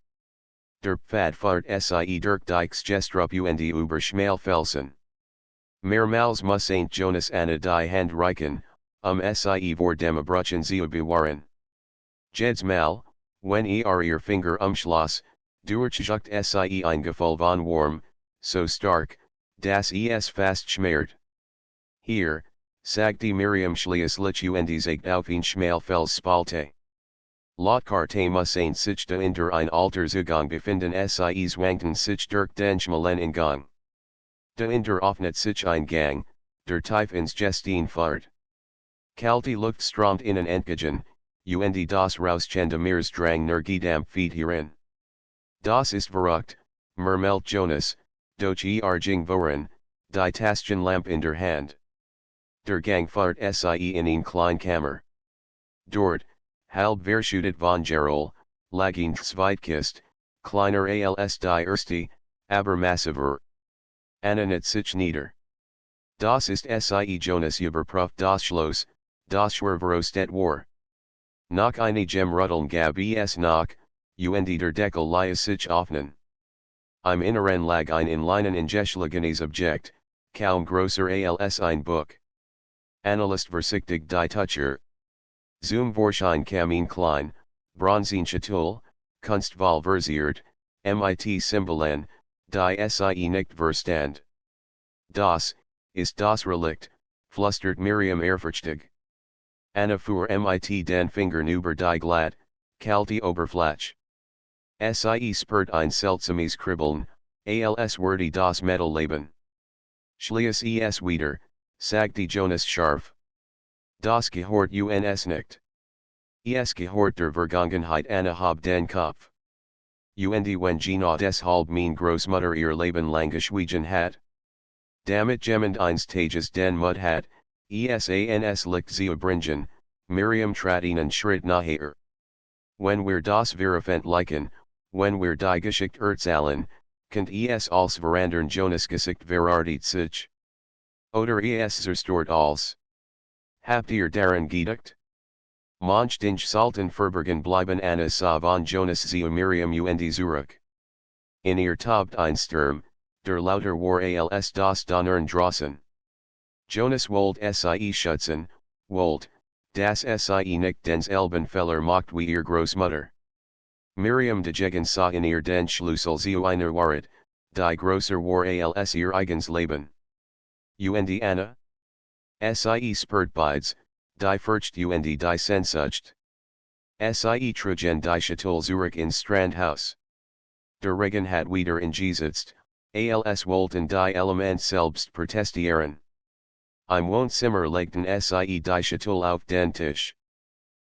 Der Pfad fahrt sie durch Dikes Gestrop und über Schmalfelsen. Mehrmals muss St. Jonas Anna die Hand reichen, sie vor dem Abbruchen zu bewahren. Jedes Mal, wenn ihr Finger umschloss, durchzucht sie ein Gefühl von Warm, so stark, dass es fast schmert. Hier, sagte Miriam schließlich und zeigt auf ein Schmalfelsspalte. Lotkarte muss sich da in der ein Alterszugang befinden sie zwangen sich durch den schmalen Ingang. Da in der offnet sich ein Gang, der tief ins Gestehen fahrt. Kalte Luft strömt in entgegen, und das Rauschende Meeres drang nergedampft hierin. Das ist verrückt, murmelt Jonas, doch ging voran, die Taschenlampe in der Hand. Der Gang fahrt sie in ein Kleinkammer. Dort, halb verschüttet von Gerol, lag ein Zweitkist, kleiner als die erste, aber massiver. Anna sich nieder. Das ist sie Jonas überprüft das Schloss, das Schwerverrostet war. Nach einigem Rütteln gab es nach, und der Deckel ließ sich öffnen. Im Inneren lag ein in Leinen ingeschlagenes Objekt, kaum größer als ein Buch. Analyst versichtig die Toucher. Zum Vorschein kam ein klein, bronzen Schatull, kunstvoll verziert, mit Symbolen, die sie nicht verstand. Das, ist das Relikt, flüstert Miriam ehrfurchtig. Anna fuhr mit den Fingern über die glatt, kalte Oberfläche. Sie spürt ein seltsames Kribbeln, als würde das Metall leben. Schließ es wieder, sagte Jonas scharf. Das gehört uns nicht. Es gehört der Vergangenheit Anna hab den Kopf. Und wenn Gina deshalb mein Großmutter ihr Leben lang geschwiegen hat? Damit jemand eines Tages den Mut hat, sans licht zu bringen, Miriam trat einen Schritt nachher. Wenn wir das veröffentlichen, wenn wir die Geschichte erzählen, könnt es als verandern Jonas Gesicht verartet sich. Oder es zerstört alles. Habt ihr daran gedacht? Manch Dinge sollten verborgen bleiben Anna sah von Jonas zu Miriam und zurück. In ihr tobt ein Sturm, der lauter war als das Donnern draußen. Jonas wollte sie schützen, wollte, dass sie nicht denselben macht wie ihr Großmutter. Miriam dagegen sah in ihr den Schlüssel zu einer Wahrheit, die größer war als ihr eigens Leben. Und Anna? Sie spürt beides, die Furcht und die Sehnsucht. Sie trugen die Schatull zurück ins Strandhaus. Der Regen hat wieder eingesetzt, als wollten die Elemente selbst protestieren. Im Wohnzimmer legten sie die Schatull auf den Tisch.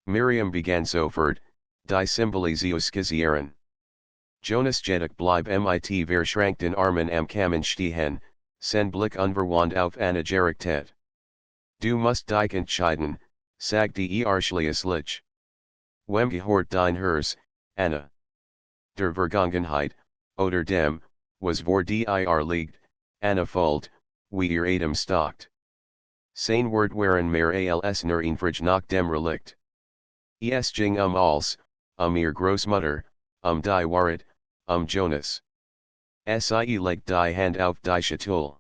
Miriam begann sofort, die Symbole zu skizzieren. Jonas jedoch blieb mit verschränkten Armen am Kamin stehen, sein Blick unverwandt auf Anna gerichtet. Du musst dich entscheiden, sagte schließlich. Wem gehört dein Herz, Anna? Der Vergangenheit, oder dem, was vor dir liegt, Anna folgt, wie ihr Atem stockt. Sein Wort waren mehr als nur ein Frage nach dem Relikt. Es ging alles, ihr Großmutter, die Wahrheit, Jonas. Sie legt die Hand auf die Schatull.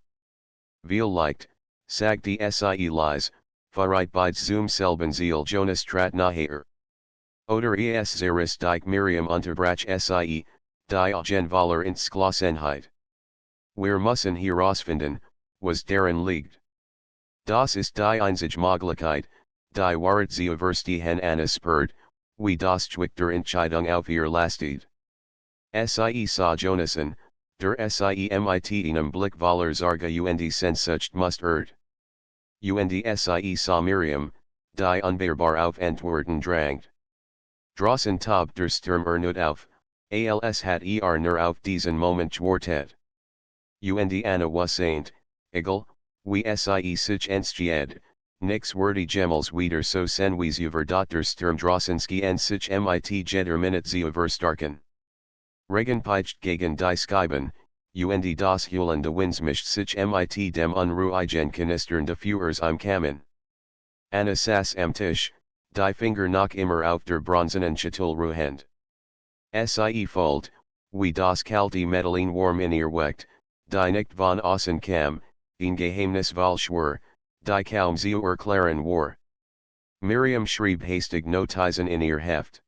Vielleicht, sagte sie leise, verreit beides zum selben Ziel Jonas trat nachher. Oder es zerriss dich Miriam unterbrach sie, die Genvaler ins Geschlossenheit. Wir müssen herausfinden, was darin liegt. Das ist die einzige Möglichkeit, die Wahrheit zu verstehen Anna spürt, wie das Zwick der Entscheidung auf ihr lastet. Sie sah Jonasen, der sie mit einem Blick voller Sorge und Sehnsucht mustert. Und sie sah Miriam, die unbeirrbar auf Antworten drangt. Draußen tobt der Sturm nicht auf, als hat nur auf diesen Moment gewartet. Und Anna wusste, egal, wie sie sich entschied, nix wurde jemals wieder so sen wie über der Sturm draußen und sich mit jeder Minute zu verstarken. Regen peitscht gegen die Scheiben, und das Heulen des Winds mischt sich mit dem unruhigen Knistern des Feuers im Kamin. Anna saß am Tisch, die Finger noch immer auf der bronzenen Schatull ruhend. Sie fühlt, wie das kalte Metallin warm in ihr weckt, die nicht von außen kam, ein geheimnisvoll Schwur, die kaum zu erklären war. Miriam schrieb hastig Notizen in ihr Heft.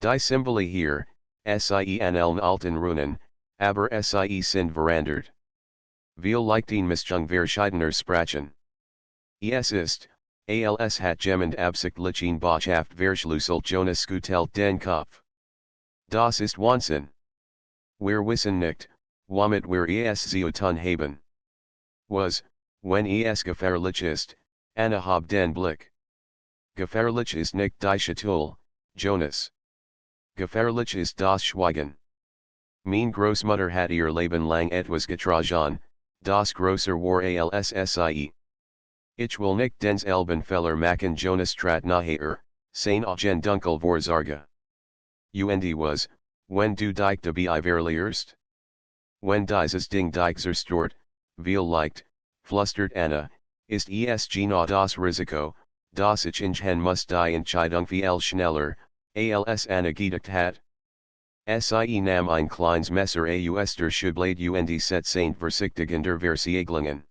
Die Symbole hier, Sie an Elm alten Runen, aber Sie sind verandert. Viel den Mischung verschiedener Sprachen. Es ist, als hat jemand absichtlichen Botschaft verschlüsselt Jonas geteilt den Kopf. Das ist Wahnsinn. Wir wissen nicht, womit wir es zu tun haben. Was, wenn es gefährlich ist, Anna hab den Blick. Gefährlich ist nicht die Schatulle, Jonas. Gefährlich ist das Schweigen. Mein Großmutter hat ihr Leben lang etwas getragen, das größer war als sie. Ich will nicht dens Elbenfeller machen Jonas trat nachher, sein Augen dunkel vorzarge. Und was, wenn du dich dabei verlierst? Wenn dieses Ding dich zerstört, vielleicht, flüstert Anna, ist es genau das Risiko, das ich ingehen muss die Entscheidung viel schneller, als Anna gedacht hat. Sie nam ein kleines Messer aus der Schublade und set Saint versichtig in der Versiegelungen.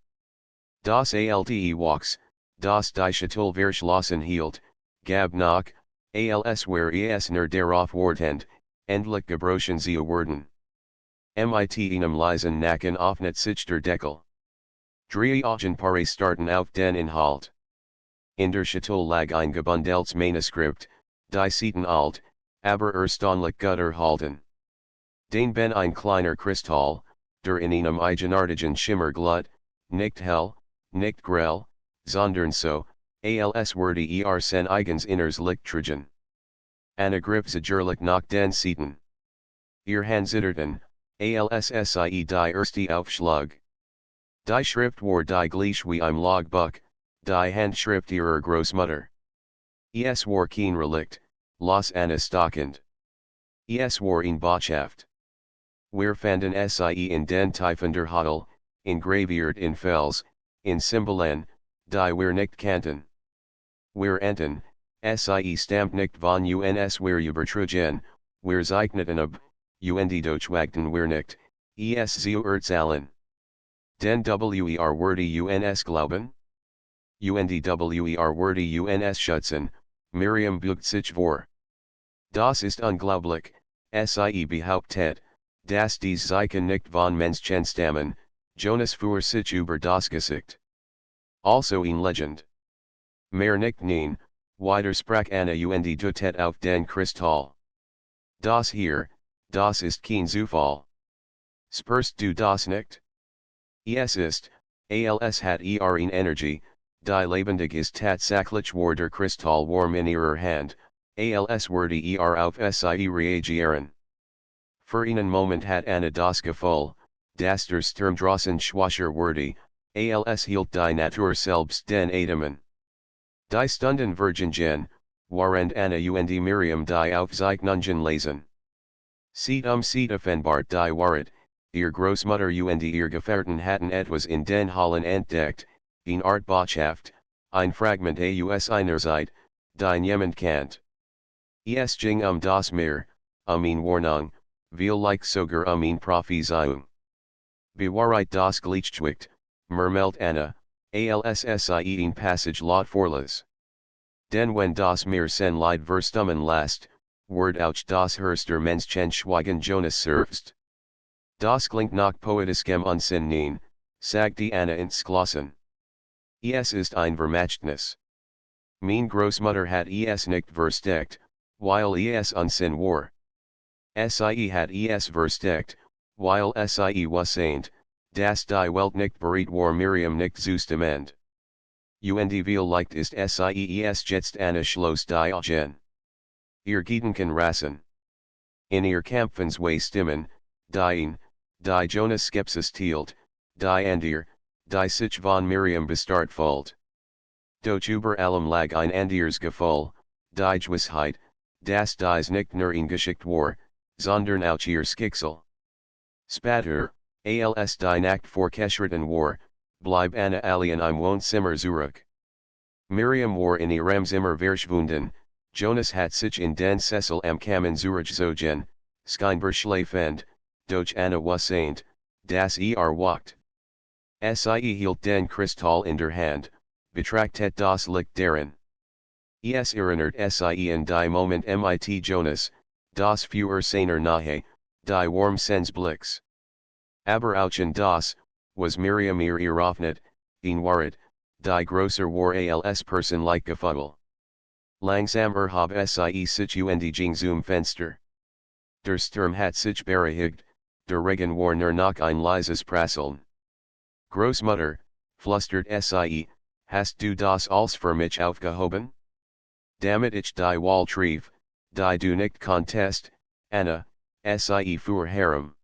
Das alte Wax, das die Schatulle verschlossen hielt, gab nach, als wär es nur darauf wartend, endlich gebrochen zu werden. Mit einem leisen Nacken öffnet sich der Deckel. Drei Augenpaare starten auf den Inhalt. In der Schatulle lag ein gebundeltes Manuskript, die Seiten alt, aber erstaunlich gut erhalten. Den ben ein kleiner Kristall, der in einem eigenartigen Schimmer glut, nicht hell, nicht grell, sondern so, als würde sen eigens Inners Licht tragen. Anna griff sicherlich nach den Seiten. Ihr Hand zitterten, als sie die erste Aufschlag. Die Schrift war die gleich wie im Logbuch, die Handschrift ihrer Großmutter. Es war kein Relikt, las Anna stockend. Es war eine Botschaft. Wir fanden sie in den Tiefen der Hodel, engraviert in Fels, in Symbolen, die wir nicht kannten. Wir enten, sie stammt nicht von uns wir übertrugen, wir zeichneten ab, und durchwagten wir nicht, es zu erzählen. Den wer würde uns glauben? Und wer würde uns schützen, Miriam beugt sich vor. Das ist unglaublich, sie behauptet, dass dies Zeichen nicht von Menschen stammen, Jonas fuhr sich über das Gesicht. Also eine Legend. Mehr nicht nein, widersprach Anna und deutet auf den Kristall. Das hier, das ist kein Zufall. Spürst du das nicht? Es ist, als hat eine Energie, die lebendig ist tatsächlich war der Kristall warm in ihrer Hand, als würde auf sie reagieren. Für einen Moment hat Anna das Gefühl, dass der Sturm draußen schwacher wurde, als hielt die Natur selbst den Atemen. Die Stunden vergingen, während Anna und Miriam die Aufzeichnungen lesen. Seht offenbart die Wahrheit, ihr Großmutter und ihr Gefährten hatten etwas in den Hallen entdeckt, eine Art Botschaft, ein Fragment aus einer Zeit, die niemand kennt. Es ging das Meer, eine Warnung, vielleicht sogar eine Prophezeiung. Bewahrheit das Gleichgewicht, murmelt Anna, als sie ein Passage laut vorlas. Denn wenn das Meer sen Leid verstummen lässt, wird auch das Herster Menschen schweigen Jonas selbst. Das klingt nach poetischem Unsinn nein, sagte Anna ins Glossen. Es ist ein Vermächtnis. Mein Großmutter hat es nicht versteckt, weil es Unsinn war. Sie hat es versteckt, weil sie wusste, dass die Welt nicht bereit war Miriam nicht zustimmt. Und vielleicht ist sie es jetzt Anna schloss die Augen. Ihr Gedanken rasen. In ihr Kämpfen zwei Stimmen, die Jonas Skepsis teilt, die andere, die sich von Miriam bestart fühlt. Doch über allem lag ein anderes Gefühl, die Gewissheit, dass dies nicht nur ein Geschick war, sondern auch ihr Schicksal. Später, als die Nacht vorgeschritten war, blieb Anna allein im Wohnzimmer zurück. Miriam war in ihrem Zimmer verschwunden, Jonas hat sich in den Sessel am Kamin zurückgezogen, scheinbar schlafend, doch Anna wusste, dass wacht. Sie hielt den Kristall in der Hand, betrachtet das Licht darin. Es erinnert sie in die Moment mit Jonas, das Führer seiner Nahe, die Warm Sens Blicks. Aber auch in das, was Miriam ihr eröffnet, in Wahrheit, die grosser war als Person like Gefühl. Langsam habe sich und zum Fenster. Der Sturm hat sich bereinigt, der Regen war nur noch ein leises Prasseln. Großmutter, flüstert sie, hast du das alles für mich aufgehoben? Damit ich die Wahl trief, die du nicht konntest, Anna, sie für Harem.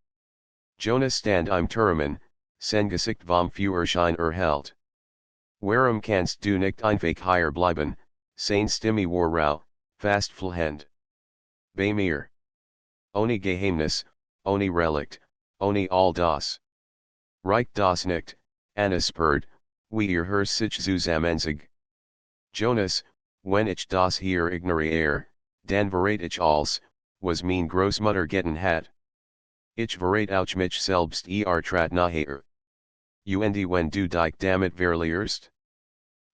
Jonas stand im Turmen, sein Gesicht vom Führerschein erhellt. Warum kannst du nicht einfach hier bleiben, seine Stimme war rau, fast flehend. Bei mir. Ohne Geheimnis, ohne Relikt, ohne all das. Reich das nicht, Anna spurrt, wie ihr sich zusammenzig. Jonas, wenn ich das hier ignoriere, dann verrate ich alles, was mein Großmutter getan hat. Ich verrate auch mich selbst trat nachher. Und wenn du dich damit verlierst?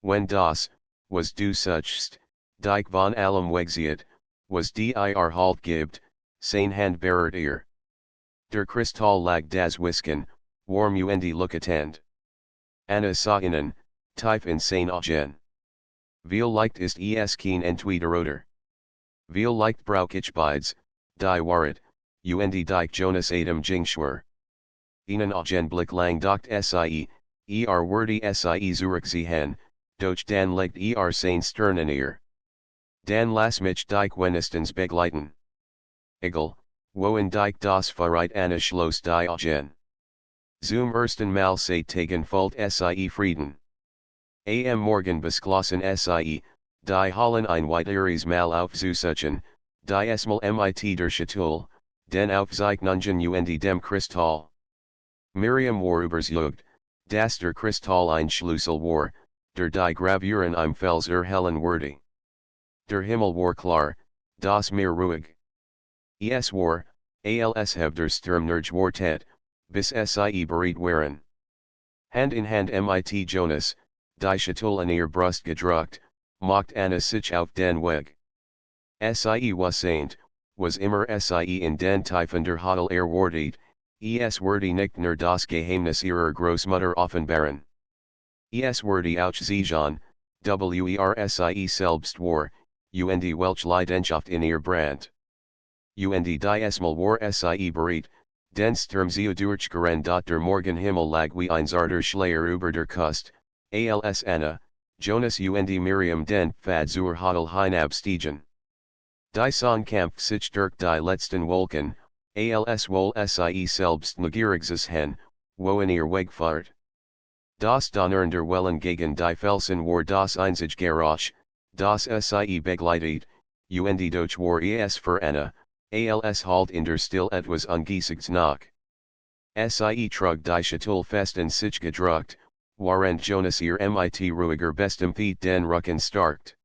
Wenn das, was du suchst, dich von allem wegzieht, was dir Halt gibt, sein Hand berührt ihr. Der Kristall lag das Whisken, warm und lookatend. Anna sah innen, tief in sein Augen. Viel leicht ist es kein Entweder-Oder. Viel leicht brauch ich beides, die Wahrheit, und dich Jonas Adam Jingschwer. Ihnen Augenblick lang docht sie, wordy sie zurück ziehen, doch dann legt sein Stirn ihr. Dan lass mich dich wenigstens begleiten. Egal, wohin dich das verreit Anna schloss die Augen. Zum ersten Mal seit Tagen folgt sie Frieden. Am Morgen beschlossen sie, die Hallen ein weiteres Mal aufzusuchen, die Esmal mit der Schatulle, den Aufzeichnungen und dem Kristall. Miriam war überzeugt, dass der Kristall ein Schlüssel war, der die Gravuren im Fels erhellen würde. Der Himmel war klar, das Meer ruhig. Es war, als heb der Sturm nicht bis sie bereit waren. Hand in Hand mit Jonas, die Schatulle in ihr Brust gedruckt, macht Anna sich auf den Weg. Sie was immer sie in den Tiefen der Hodel erwartet, es würde nicht nur das Geheimnis ihrer Großmutter offenbaren. Es würde auch sichern, sie selbst war, und welche Leidenschaft in ihr Brand. Und die Esmal war sie bereit, den Sturm zu durchgehen der Morgenhimmel lag wie ein zarter Schleier über der Kust, als Anna, Jonas und Miriam den Pfad zur Hodel hinabstiegen. Die Sonnenkampf sich durch die letzten Wolken, als wohl sie selbst neugierig hen, wohin ihr Weg fahrt. Das Donnern der Wellen gegen die Felsen war das einzige Geräusch, das sie begleitet, und doch war es für Anna, als halt in der Still etwas Ungesigts nach. Sie trug die Schatulle fest in sich gedruckt, während Jonas ihr mit ruhiger Bestimmtheit den Rücken starkt.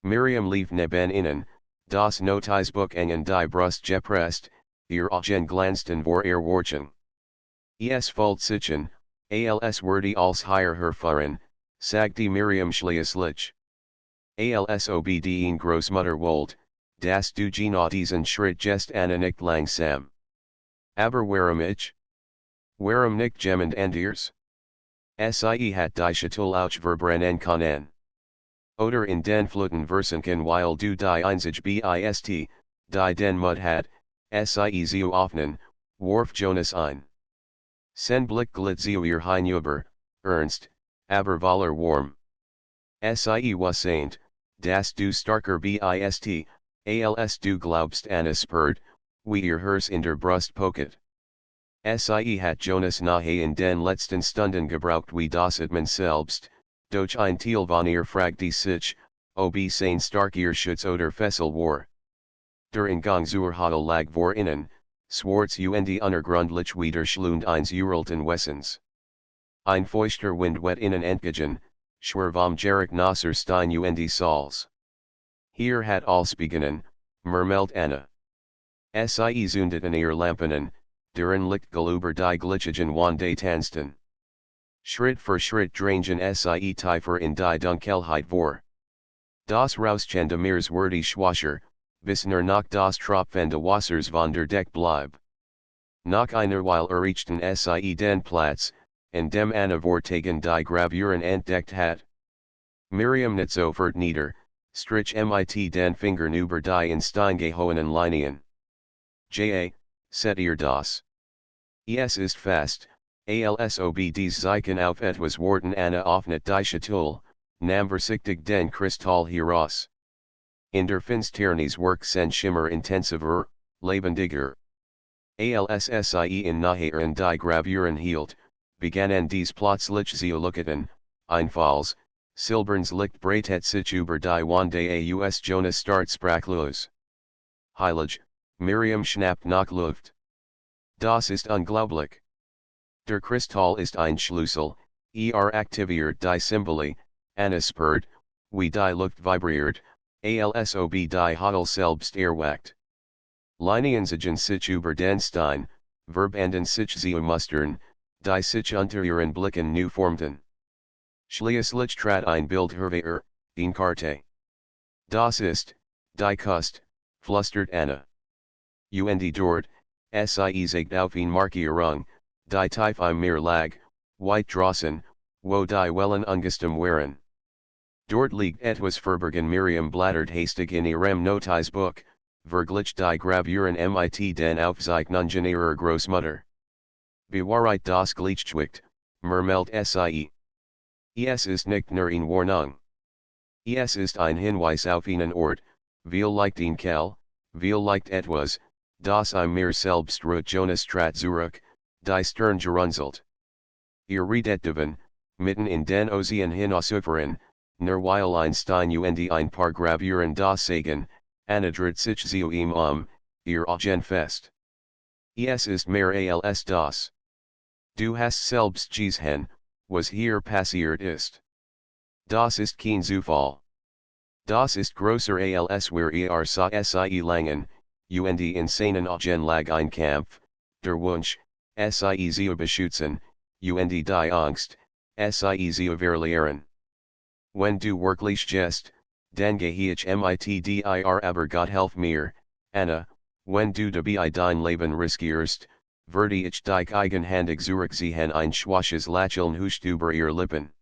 Miriam lief neben ihnen, das Notizbuch eng die Brust gepresst, ihr Augen glanzten vor Erwartung. Es folgt sichern, als würde als hier herfahren, sagte Miriam schließlich. Als ob die Großmutter wollt, dass du genau diesen Schritt gest Anna nicht langsam. Aber warum ich? Warum nicht jemand anders? Sie hat die Schatulle auch verbrennen können. Oder in den Fluten versunken weil du die einzige bist, die den Mut hat, sie zu öffnen, warf Jonas ein. Sen Blick glitt zu ihr hinüber, ernst, aber voller warm. Sie saint, dass du starker bist, als du glaubst Anna spurrt, wie ihr in der Brust poket. Sie hat Jonas nahe in den letzten Stunden gebraucht wie das man selbst, doch ein Teil von ihr fragte sich, ob sein stark ihr Schutz oder Fessel war. Der Ingang zur Hodel lag vor innen, schwarz und untergrundlich wie der Schlund eines uralten Wessens. Ein feuchter Wind wet innen entgegen, schwer vom Gerik Nasser Stein und Salz. Hier hat alles beginnen, murmelt Anna. Sie zündeten ihr Lampen, deren Lichtgel über die glitschigen Wände tanzten. Schritt für Schritt drangen sie tiefer in die Dunkelheit vor. Das Rauschen der Meereswürdig Schwascher, bis nur noch das Tropfende Wassers von der Deck bleib. Nach einer Weile erreichten sie den Platz, an dem Anna Vortagen die Gravuren entdeckt hat. Miriam nicht sofort nieder, strich mit den Fingern über die in Stein gehauenen Linien. Set ihr das. Es ist fast, alsob dies Zeichen auf etwas Worten Anna offnet die Schatulle, nahm vorsichtig den Kristall heraus. In der Finsternis Werk sen Schimmer intensiver, lebendiger. Alssie in Nachhinein die Gravuren hielt, begannen dies plötzlich zu lucketen, einfalls, silberns Licht breitet sich über die Wände aus Jonas start sprachlos. Heilig, Miriam schnappt nach Luft. Das ist unglaublich. Der Kristall ist ein Schlüssel, aktiviert die Symbole, Anna spürt, wie die Luft vibriert, alsob die Hodel selbst erwacht. Linien ziehen sich über den Stein, verbanden sich zu mustern, die sich unter ihren Blicken neu formten. Schließlich trat ein Bild hervor, ein Karte. Das ist, die Kust, flüstert Anna. Und dort, sie zeigt auf eine Markierung, die tief im Meer lag, weit draußen, wo die Wellen ungestüm waren. Dort liegt etwas verborgen. Miriam blättert hastig in ihrem Notizbuch, vergleicht die Gravuren mit den Aufzeichnungen ihrer Großmutter. Bewahrheit das Gleichgewicht, murmelt sie. Es ist nicht nur eine Warnung. Es ist ein Hinweis auf einen Ort, vielleicht ein Kell, vielleicht etwas, das im Meer selbst ruht. Jonas trat zurück, die Stirn gerunzelt. Ihr redet davon, mitten in den Ozean hinausufern, nur weil ein Stein und ein paar Gravuren das sagen, Anna dreht sich zu ihm ihr Augen fest. Es ist mehr als das. Du hast selbst gesehen, was hier passiert ist. Das ist kein Zufall. Das ist größer als wir sie langen, und in seinen Augen lag ein Kampf, der Wunsch, sie zu beschützen, und die Angst, sie zu verlieren. Wenn du wirklich gehst, dann gehe ich mit dir, aber Gott helf mir, Anna, wenn du dabei dein Leben riskierst, werde ich dich eigenhändig zurückziehen. Ein schwaches Lächeln huscht über ihr Lippen.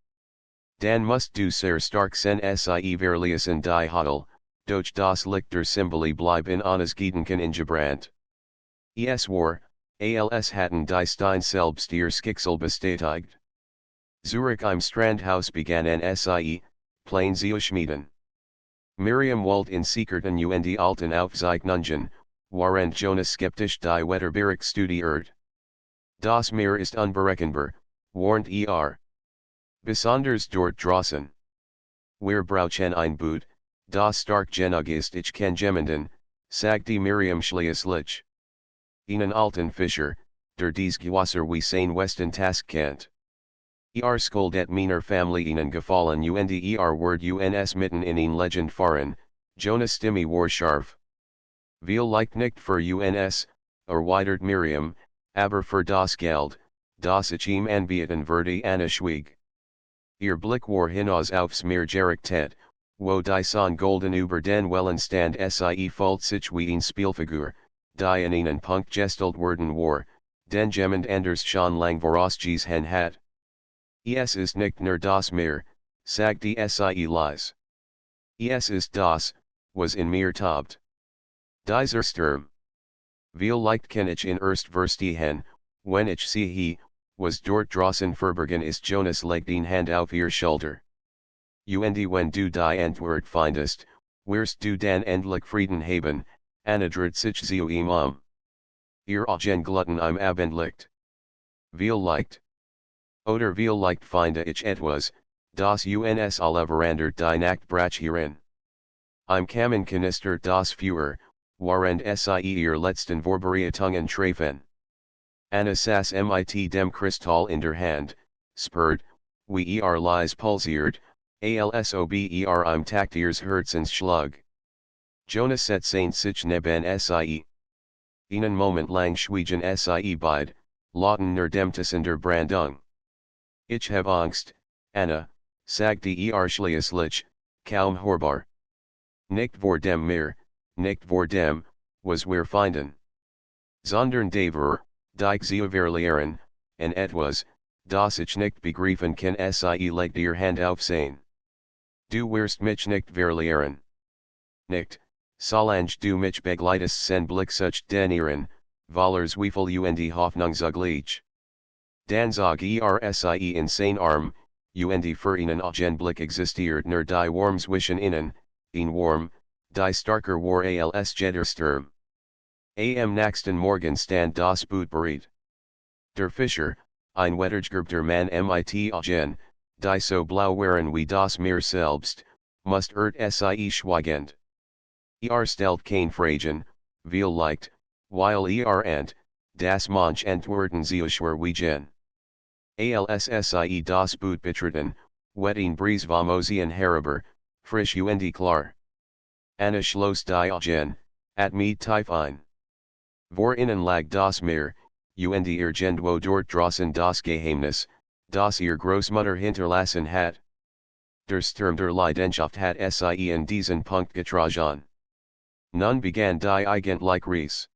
Dann musst du sehr stark sein, sie verließen die Hodel, doch das Licht der Symbole blieb in Annas Gedanken ingebrannt. Es war, als hatten die Stein selbst ihr Schicksal bestätigt. Zurück im Strandhaus begannen sie, Pläne zu schmieden. Miriam wollte in Secretan und alten Aufzeichnungen, während Jonas skeptisch die Wetterberg studiert. Das Meer ist unberechenbar, warnt Besonders dort draußen. Wir brauchen ein Boot, das stark genug ist, ich kann jemanden, sagte Miriam schließlich. Einen alten Fischer, der dies Gewasser wie sein Westen Task kennt. Skuldet meiner Familie ihnen gefallen und word uns mitten in ein Legend fahren, Jonas Stimme war scharf. Vielleicht nicht für uns, erweitert Miriam, aber für das Geld, das ich ihm anbieten würde. Anna schwieg. Ihr Blick war hinaus aufs Meer gerichtet, wo die Sonne golden über den Wellen stand. Sie fühlt sich wie eine Spielfigur, die in einen Punkt gestellt worden war, den jemand anders schon lang vorausgesehen hat. Es ist nicht nur das Meer, sagte sie leise. Es ist das, was in mir tobt. Dieser Sturm. Vielleicht kann ich ihn erst verstehen, wenn ich sehe, was dort draußen verborgen ist. Jonas legt eine Hand auf ihr Schulter. Und wenn du die Antwort findest, wirst du dann endlich Frieden haben, Anna dreht sich zu ihm Ihr Augen gluten im Abendlicht. Vielleicht. Oder vielleicht finde ich etwas, das uns alle verandert. Die Nachtbrach hierin. Im Kaminkanister das Feuer, während sie ihr letzten Vorbereitungen treffen. Anna saß mit dem Kristall in der Hand, spürt, wie leise pulsiert, alsob im Takt ihres Herzensschlag. Jonas setzte sich neben sie. Einen Moment lang schwiegen sie beide, lauten nur dem Tissen der Brandung. Ich habe Angst, Anna, sagte schließlich, kaum hörbar. Nicht vor dem Meer, nicht vor dem, was wir finden. Sondern davor, dich zu verlieren, en etwas, das ich nicht begreifen kann sie legt ihr Hand auf sein. Du wirst mich nicht verlieren. Nicht, solange du mich begleitest sen Blick such den ihren, Vollers Wiefel und Hoffnung zugleich. Dan zog sie in sein Arm, und für ihnen Augenblick existiert nur die Worms wischen innen, ein Worm, die starker war als jeder Sturm. Am nächsten Morgen stand das Boot bereit. Der Fischer, ein wettergerbter Mann mit Augen, die so blau waren wie das Meer selbst, must sie schweigend. Stellt kein Fragen, viel leicht, weil ant, das Manch entwerten Zeuschwer wiegen. Sie das Boot betreten, wettin Bries Vamosian herüber, frisch und klar. Anna schloss die Augen, at me tief ein. Vor innen lag das Meer, und irgendwo dort draußen das Geheimnis, das ihr Großmutter hinterlassen hat. Der Sturm der Leidenschaft hat sie in diesen Punkt getragen. Nun begann die eigentliche Reise.